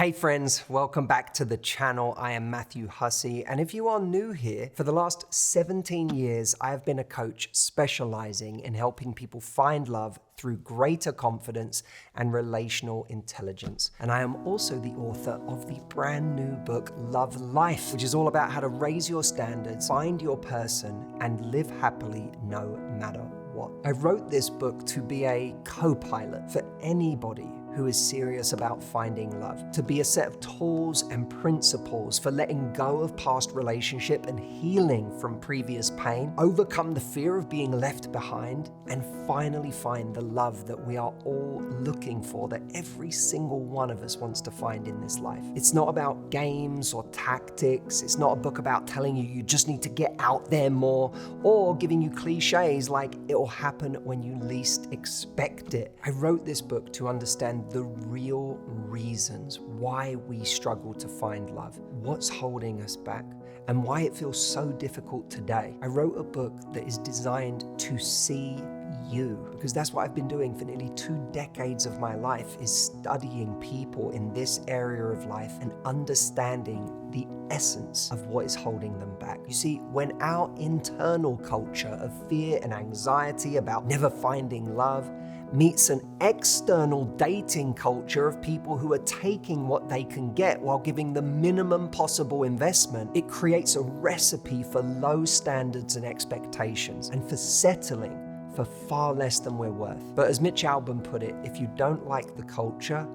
Hey friends, welcome back to the channel. I am Matthew Hussey, and if you are new here, for the last 17 years, I have been a coach specializing in helping people find love through greater confidence and relational intelligence. And I am also the author of the brand new book, Love Life, which is all about how to raise your standards, find your person, and live happily no matter what. I wrote this book to be a co-pilot for anybody who is serious about finding love, to be a set of tools and principles for letting go of past relationship and healing from previous pain, overcome the fear of being left behind, and finally find the love that we are all looking for, that every single one of us wants to find in this life. It's not about games or tactics. It's not a book about telling you just need to get out there more, or giving you cliches like it will happen when you least expect it. I wrote this book to understand the real reasons why we struggle to find love, what's holding us back, and why it feels so difficult today. I wrote a book that is designed to see you, because that's what I've been doing for nearly 2 decades of my life, is studying people in this area of life and understanding the essence of what is holding them back. You see, when our internal culture of fear and anxiety about never finding love meets an external dating culture of people who are taking what they can get while giving the minimum possible investment, it creates a recipe for low standards and expectations, and for settling for far less than we're worth. But as Mitch Albom put it, if you don't like the culture,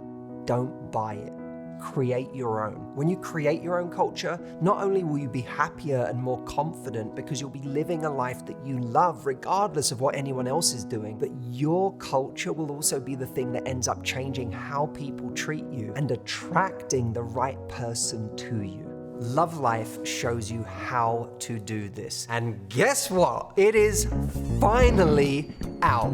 don't buy it. Create your own. When you create your own culture, not only will you be happier and more confident because you'll be living a life that you love regardless of what anyone else is doing, but your culture will also be the thing that ends up changing how people treat you and attracting the right person to you. Love Life shows you how to do this. And guess what? It is finally out.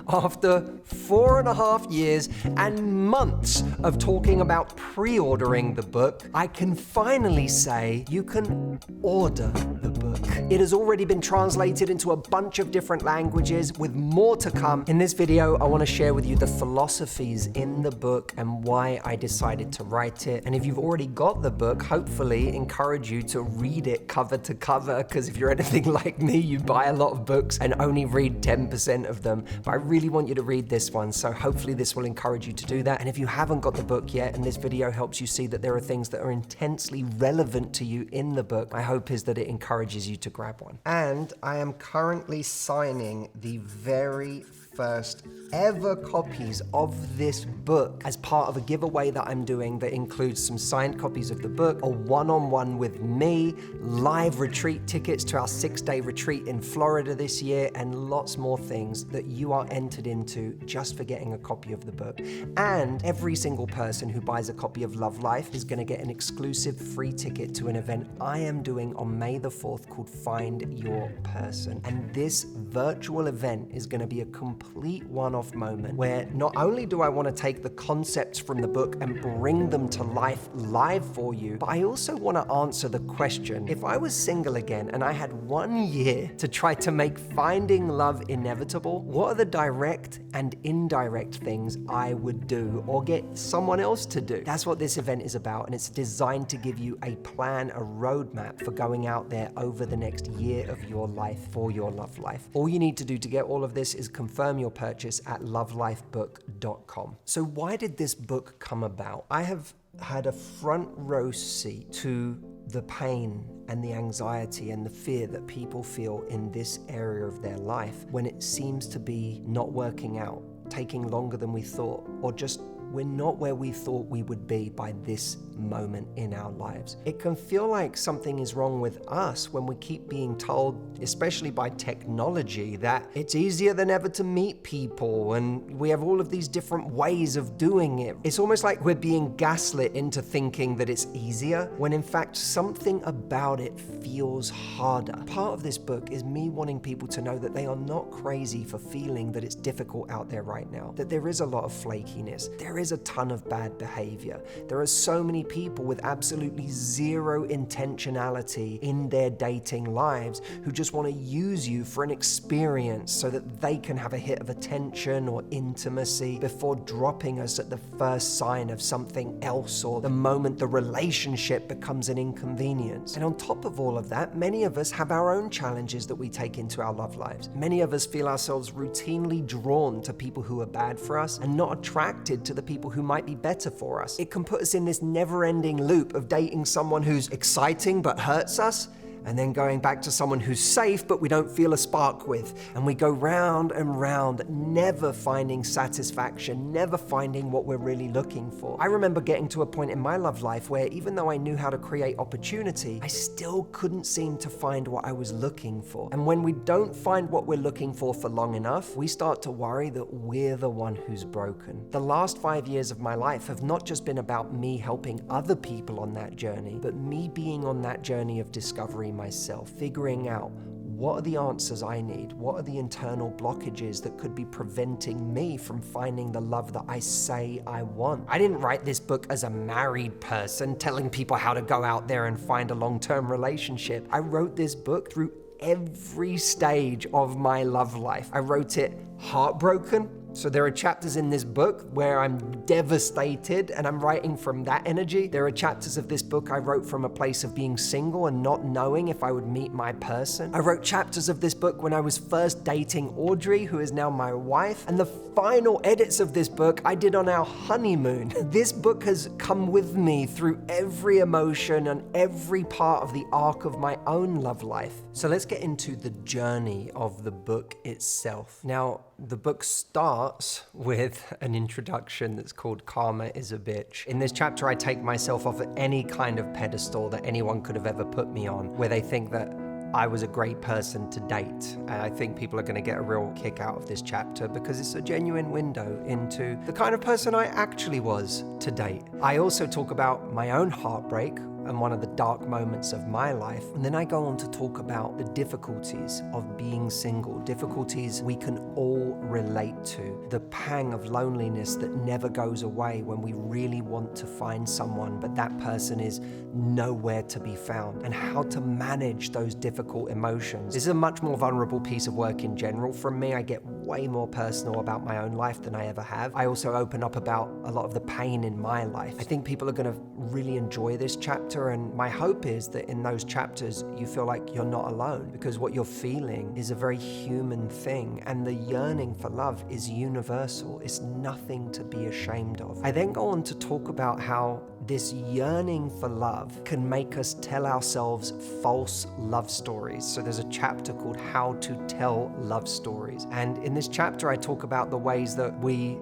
After 4.5 years and months of talking about pre-ordering the book, I can finally say you can order the book. It has already been translated into a bunch of different languages, with more to come. In this video, I want to share with you the philosophies in the book and why I decided to write it. And if you've already got the book, hopefully encourage you to read it cover to cover, because if you're anything like me, you buy a lot of books and only read 10% of them. But I really want you to read this one, so hopefully this will encourage you to do that. And if you haven't got the book yet, and this video helps you see that there are things that are intensely relevant to you in the book, my hope is that it encourages you to grab one. And I am currently signing the very first ever copies of this book as part of a giveaway that I'm doing that includes some signed copies of the book, a one-on-one with me, live retreat tickets to our 6-day retreat in Florida this year, and lots more things that you are entered into just for getting a copy of the book. And every single person who buys a copy of Love Life is going to get an exclusive free ticket to an event I am doing on May the 4th called Find Your Person. And this virtual event is going to be a complete one-off moment where not only do I want to take the concepts from the book and bring them to life live for you, but I also want to answer the question, if I was single again and I had 1 year to try to make finding love inevitable, what are the direct and indirect things I would do or get someone else to do? That's what this event is about, and it's designed to give you a plan, a roadmap for going out there over the next year of your life for your love life. All you need to do to get all of this is confirm your purchase at lovelifebook.com. So why did this book come about? I have had a front row seat to the pain and the anxiety and the fear that people feel in this area of their life when it seems to be not working out, taking longer than we thought, or just we're not where we thought we would be by this moment in our lives. It can feel like something is wrong with us when we keep being told, especially by technology, that it's easier than ever to meet people and we have all of these different ways of doing it. It's almost like we're being gaslit into thinking that it's easier, when in fact something about it feels harder. Part of this book is me wanting people to know that they are not crazy for feeling that it's difficult out there right now, that there is a lot of flakiness, there is a ton of bad behavior. There are so many people with absolutely zero intentionality in their dating lives who just want to use you for an experience so that they can have a hit of attention or intimacy before dropping us at the first sign of something else or the moment the relationship becomes an inconvenience. And on top of all of that, many of us have our own challenges that we take into our love lives. Many of us feel ourselves routinely drawn to people who are bad for us and not attracted to the people who might be better for us. It can put us in this never-ending loop of dating someone who's exciting but hurts us, and then going back to someone who's safe but we don't feel a spark with. And we go round and round, never finding satisfaction, never finding what we're really looking for. I remember getting to a point in my love life where even though I knew how to create opportunity, I still couldn't seem to find what I was looking for. And when we don't find what we're looking for long enough, we start to worry that we're the one who's broken. The last 5 years of my life have not just been about me helping other people on that journey, but me being on that journey of discovery myself, figuring out what are the answers I need, what are the internal blockages that could be preventing me from finding the love that I say I want. I didn't write this book as a married person telling people how to go out there and find a long-term relationship. I wrote this book through every stage of my love life. I wrote it heartbroken. So there are chapters in this book where I'm devastated and I'm writing from that energy. There are chapters of this book I wrote from a place of being single and not knowing if I would meet my person. I wrote chapters of this book when I was first dating Audrey, who is now my wife. And the final edits of this book I did on our honeymoon. This book has come with me through every emotion and every part of the arc of my own love life. So let's get into the journey of the book itself. Now, the book starts with an introduction that's called Karma is a Bitch. In this chapter, I take myself off any kind of pedestal that anyone could have ever put me on, where they think that I was a great person to date. And I think people are going to get a real kick out of this chapter because it's a genuine window into the kind of person I actually was to date. I also talk about my own heartbreak and one of the dark moments of my life. And then I go on to talk about the difficulties of being single, difficulties we can all relate to, the pang of loneliness that never goes away when we really want to find someone, but that person is nowhere to be found, and how to manage those difficult emotions. This is a much more vulnerable piece of work in general. From me, I get way more personal about my own life than I ever have. I also open up about a lot of the pain in my life. I think people are going to really enjoy this chapter, and my hope is that in those chapters you feel like you're not alone, because what you're feeling is a very human thing, and the yearning for love is universal. It's nothing to be ashamed of. I then go on to talk about how this yearning for love can make us tell ourselves false love stories. So there's a chapter called How to Tell Love Stories. And in this chapter, I talk about the ways that we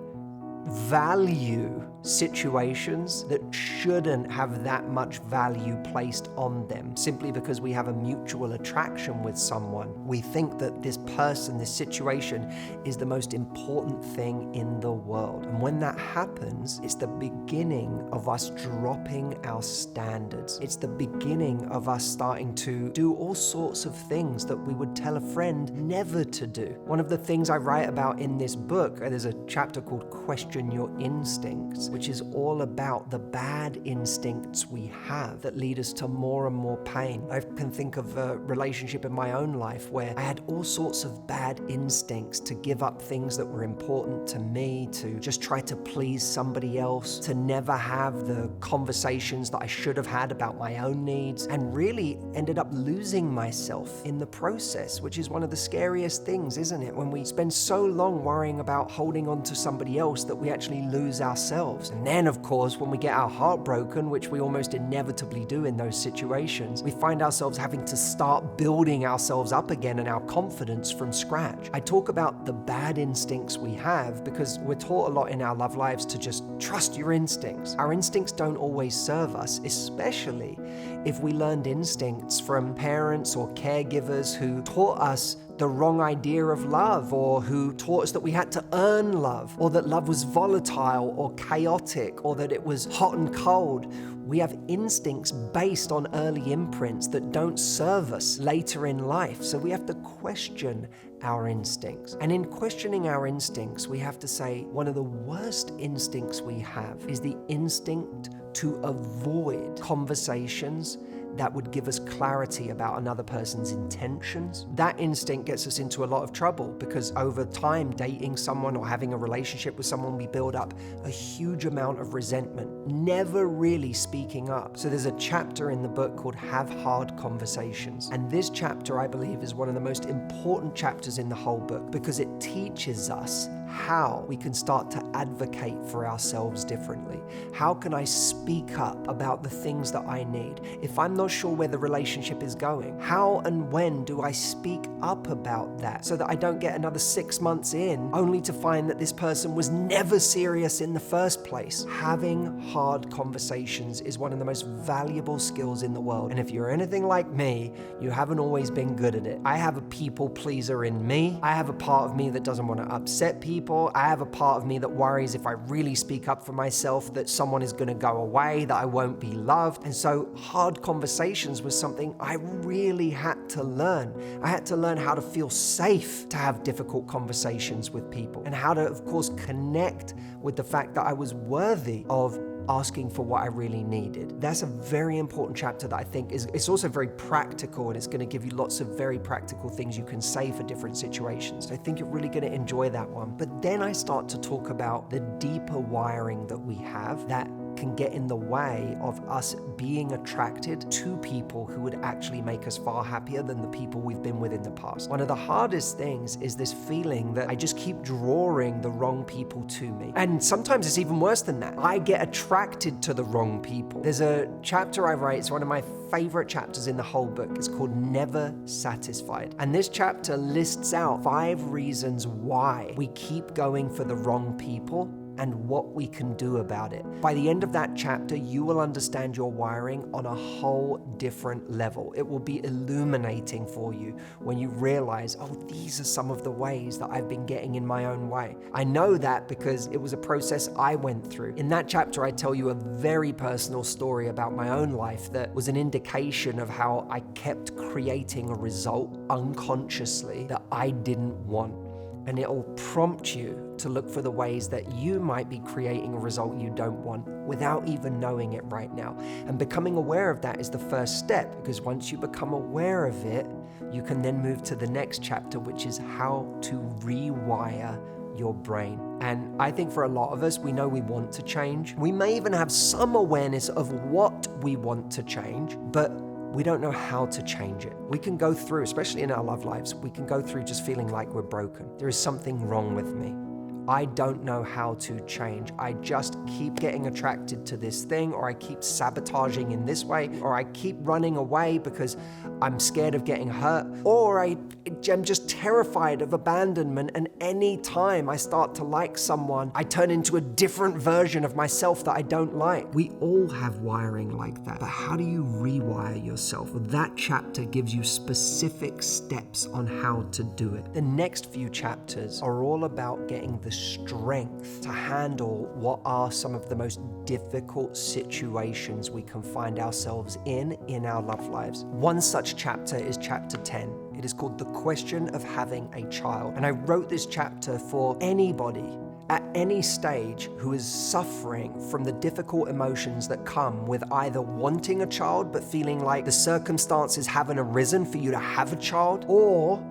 value situations that shouldn't have that much value placed on them simply because we have a mutual attraction with someone. We think that this person, this situation is the most important thing in the world. And when that happens, it's the beginning of us dropping our standards. It's the beginning of us starting to do all sorts of things that we would tell a friend never to do. One of the things I write about in this book, there's a chapter called Question Your Instincts, which is all about the bad instincts we have that lead us to more and more pain. I can think of a relationship in my own life where I had all sorts of bad instincts to give up things that were important to me, to just try to please somebody else, to never have the conversations that I should have had about my own needs, and really ended up losing myself in the process, which is one of the scariest things, isn't it? When we spend so long worrying about holding on to somebody else that we actually lose ourselves. And then, of course, when we get our heart broken, which we almost inevitably do in those situations, we find ourselves having to start building ourselves up again and our confidence from scratch. I talk about the bad instincts we have because we're taught a lot in our love lives to just trust your instincts. Our instincts don't always serve us, especially if we learned instincts from parents or caregivers who taught us the wrong idea of love, or who taught us that we had to earn love, or that love was volatile or chaotic, or that it was hot and cold. We have instincts based on early imprints that don't serve us later in life. So we have to question our instincts. And in questioning our instincts, we have to say one of the worst instincts we have is the instinct to avoid conversations that would give us clarity about another person's intentions. That instinct gets us into a lot of trouble because over time, dating someone or having a relationship with someone, we build up a huge amount of resentment, never really speaking up. So there's a chapter in the book called Have Hard Conversations. And this chapter, I believe, is one of the most important chapters in the whole book because it teaches us how we can start to advocate for ourselves differently. How can I speak up about the things that I need? If I'm not sure where the relationship is going, how and when do I speak up about that so that I don't get another 6 months in only to find that this person was never serious in the first place? Having hard conversations is one of the most valuable skills in the world. And if you're anything like me, you haven't always been good at it. I have a people pleaser in me. I have a part of me that doesn't want to upset people. I have a part of me that worries if I really speak up for myself that someone is going to go away, that I won't be loved. And so hard conversations was something I really had to learn. I had to learn how to feel safe to have difficult conversations with people and how to, of course, connect with the fact that I was worthy of asking for what I really needed. That's a very important chapter that I think it's also very practical, and it's going to give you lots of very practical things you can say for different situations. So I think you're really going to enjoy that one. But then I start to talk about the deeper wiring that we have that can get in the way of us being attracted to people who would actually make us far happier than the people we've been with in the past. One of the hardest things is this feeling that I just keep drawing the wrong people to me. And sometimes it's even worse than that. I get attracted to the wrong people. There's a chapter I write, it's one of my favorite chapters in the whole book. It's called Never Satisfied. And this chapter lists out 5 reasons why we keep going for the wrong people and what we can do about it. By the end of that chapter, you will understand your wiring on a whole different level. It will be illuminating for you when you realize, oh, these are some of the ways that I've been getting in my own way. I know that because it was a process I went through. In that chapter, I tell you a very personal story about my own life that was an indication of how I kept creating a result unconsciously that I didn't want. And it'll prompt you to look for the ways that you might be creating a result you don't want without even knowing it right now. And becoming aware of that is the first step, because once you become aware of it, you can then move to the next chapter, which is how to rewire your brain. And I think for a lot of us, we know we want to change. We may even have some awareness of what we want to change, but we don't know how to change it. We can go through, especially in our love lives, we can go through just feeling like we're broken. There is something wrong with me. I don't know how to change. I just keep getting attracted to this thing, or I keep sabotaging in this way, or I keep running away because I'm scared of getting hurt, or I'm just terrified of abandonment. And any time I start to like someone, I turn into a different version of myself that I don't like. We all have wiring like that, but how do you rewire yourself? Well, that chapter gives you specific steps on how to do it. The next few chapters are all about getting the strength to handle what are some of the most difficult situations we can find ourselves in our love lives. One such chapter is chapter 10. It is called The Question of Having a Child. And I wrote this chapter for anybody at any stage who is suffering from the difficult emotions that come with either wanting a child but feeling like the circumstances haven't arisen for you to have a child, or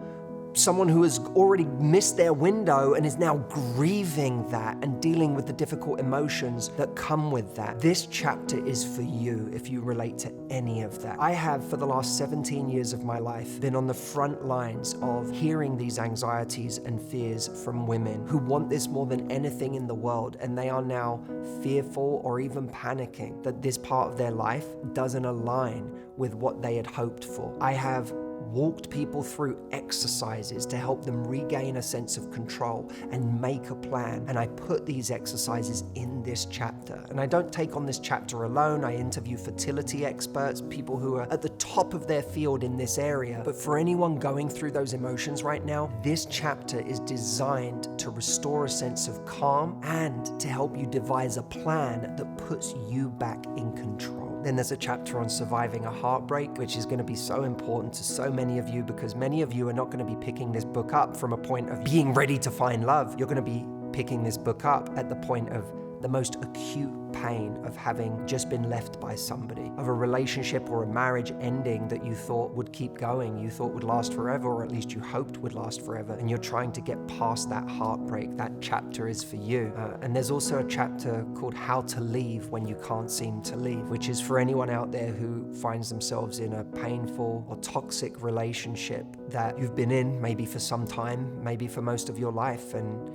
someone who has already missed their window and is now grieving that and dealing with the difficult emotions that come with that. This chapter is for you if you relate to any of that. I have, for the last 17 years of my life, been on the front lines of hearing these anxieties and fears from women who want this more than anything in the world, and they are now fearful or even panicking that this part of their life doesn't align with what they had hoped for. I have walked people through exercises to help them regain a sense of control and make a plan. And I put these exercises in this chapter. And I don't take on this chapter alone. I interview fertility experts, people who are at the top of their field in this area. But for anyone going through those emotions right now, this chapter is designed to restore a sense of calm and to help you devise a plan that puts you back in control. Then there's a chapter on surviving a heartbreak, which is going to be so important to so many of you, because many of you are not going to be picking this book up from a point of being ready to find love. You're going to be picking this book up at the point of the most acute pain of having just been left by somebody, of a relationship or a marriage ending that you thought would keep going, you thought would last forever, or at least you hoped would last forever, and you're trying to get past that heartbreak. That chapter is for you. And there's also a chapter called How to Leave When You Can't Seem to Leave, which is for anyone out there who finds themselves in a painful or toxic relationship that you've been in, maybe for some time, maybe for most of your life, and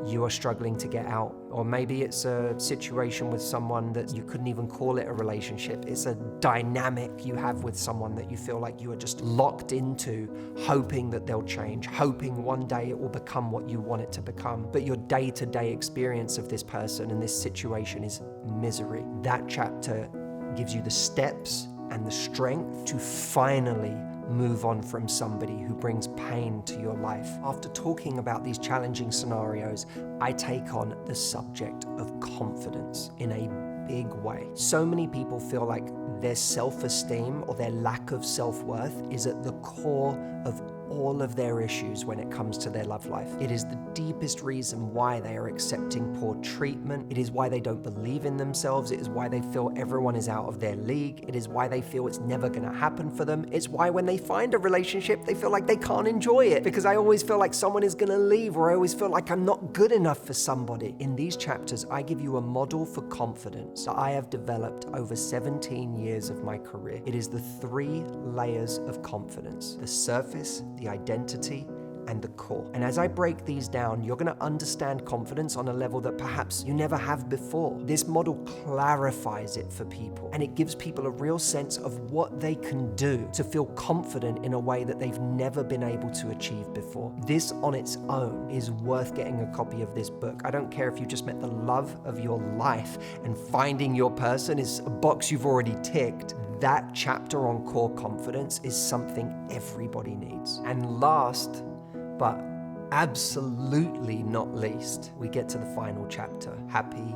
you are struggling to get out. Or maybe it's a situation with someone that you couldn't even call it a relationship. It's a dynamic you have with someone that you feel like you are just locked into, hoping that they'll change, hoping one day it will become what you want it to become. But your day-to-day experience of this person and this situation is misery. That chapter gives you the steps and the strength to finally move on from somebody who brings pain to your life. After talking about these challenging scenarios, I take on the subject of confidence in a big way. So many people feel like their self-esteem or their lack of self-worth is at the core of all of their issues when it comes to their love life. It is the deepest reason why they are accepting poor treatment. It is why they don't believe in themselves. It is why they feel everyone is out of their league. It is why they feel it's never gonna happen for them. It's why when they find a relationship, they feel like they can't enjoy it because I always feel like someone is gonna leave, or I always feel like I'm not good enough for somebody. In these chapters, I give you a model for confidence that I have developed over 17 years of my career. It is the 3 layers of confidence: the surface, the identity, and the core. And as I break these down, you're going to understand confidence on a level that perhaps you never have before. This model clarifies it for people, and it gives people a real sense of what they can do to feel confident in a way that they've never been able to achieve before. This on its own is worth getting a copy of this book. I don't care if you just met the love of your life and finding your person is a box you've already ticked. That chapter on core confidence is something everybody needs. And last, but absolutely not least, we get to the final chapter, Happy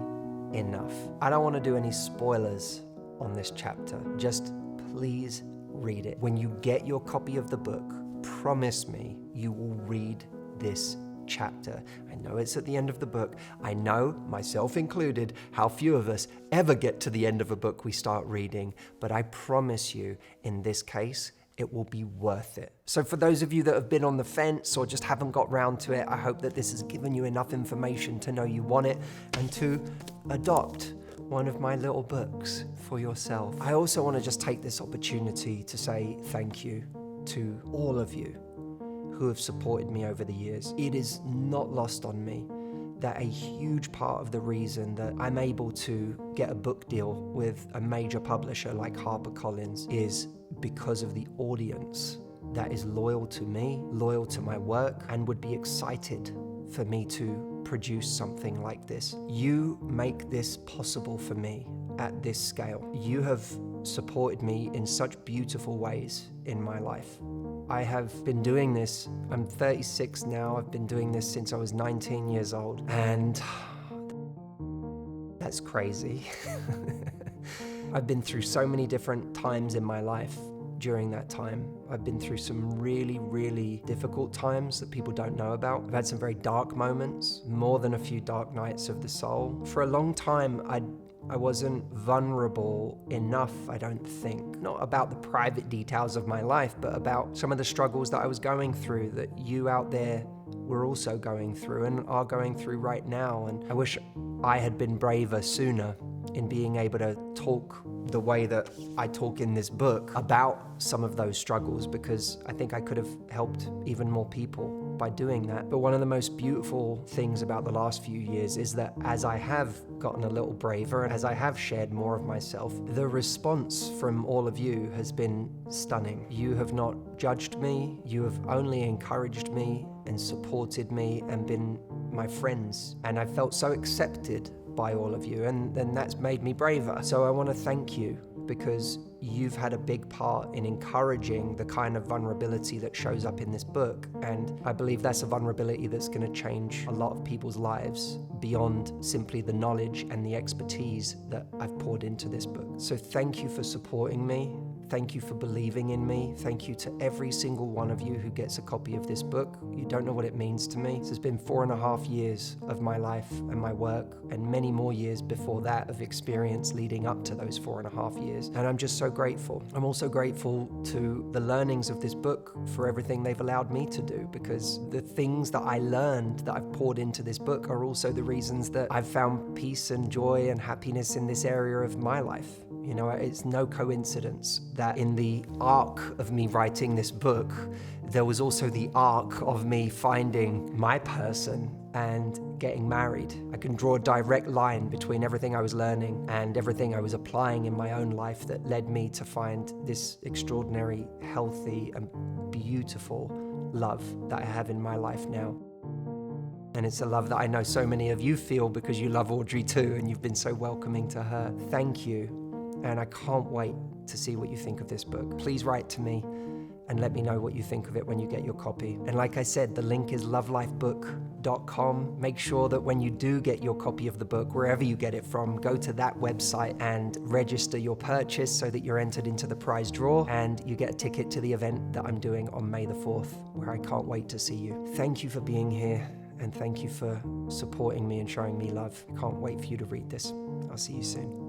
Enough. I don't want to do any spoilers on this chapter. Just please read it. When you get your copy of the book, promise me you will read this chapter. I know it's at the end of the book. I know, myself included, how few of us ever get to the end of a book we start reading, but I promise you, in this case, it will be worth it. So for those of you that have been on the fence or just haven't got round to it, I hope that this has given you enough information to know you want it and to adopt one of my little books for yourself. I also want to just take this opportunity to say thank you to all of you who have supported me over the years. It is not lost on me that a huge part of the reason that I'm able to get a book deal with a major publisher like HarperCollins is because of the audience that is loyal to me, loyal to my work, and would be excited for me to produce something like this. You make this possible for me at this scale. You have supported me in such beautiful ways in my life. I have been doing this, I'm 36 now, I've been doing this since I was 19 years old, and that's crazy. I've been through so many different times in my life during that time. I've been through some really, really difficult times that people don't know about. I've had some very dark moments, more than a few dark nights of the soul. For a long time, I wasn't vulnerable enough, I don't think. Not about the private details of my life, but about some of the struggles that I was going through that you out there were also going through and are going through right now. And I wish I had been braver sooner in being able to talk the way that I talk in this book about some of those struggles, because I think I could have helped even more people by doing that. But one of the most beautiful things about the last few years is that as I have gotten a little braver, as I have shared more of myself, the response from all of you has been stunning. You have not judged me, you have only encouraged me and supported me and been my friends. And I felt so accepted by all of you, and then that's made me braver. So I want to thank you, because you've had a big part in encouraging the kind of vulnerability that shows up in this book. And I believe that's a vulnerability that's going to change a lot of people's lives beyond simply the knowledge and the expertise that I've poured into this book. So thank you for supporting me. Thank you for believing in me. Thank you to every single one of you who gets a copy of this book. You don't know what it means to me. This has been 4.5 years of my life and my work, and many more years before that of experience leading up to those 4.5 years. And I'm just so grateful. I'm also grateful to the learnings of this book for everything they've allowed me to do, because the things that I learned that I've poured into this book are also the reasons that I've found peace and joy and happiness in this area of my life. You know, it's no coincidence that in the arc of me writing this book, there was also the arc of me finding my person and getting married. I can draw a direct line between everything I was learning and everything I was applying in my own life that led me to find this extraordinary, healthy, and beautiful love that I have in my life now. And it's a love that I know so many of you feel, because you love Audrey too, and you've been so welcoming to her. Thank you. And I can't wait to see what you think of this book. Please write to me and let me know what you think of it when you get your copy. And like I said, the link is lovelifebook.com. Make sure that when you do get your copy of the book, wherever you get it from, go to that website and register your purchase so that you're entered into the prize draw and you get a ticket to the event that I'm doing on May the 4th, where I can't wait to see you. Thank you for being here, and thank you for supporting me and showing me love. I can't wait for you to read this. I'll see you soon.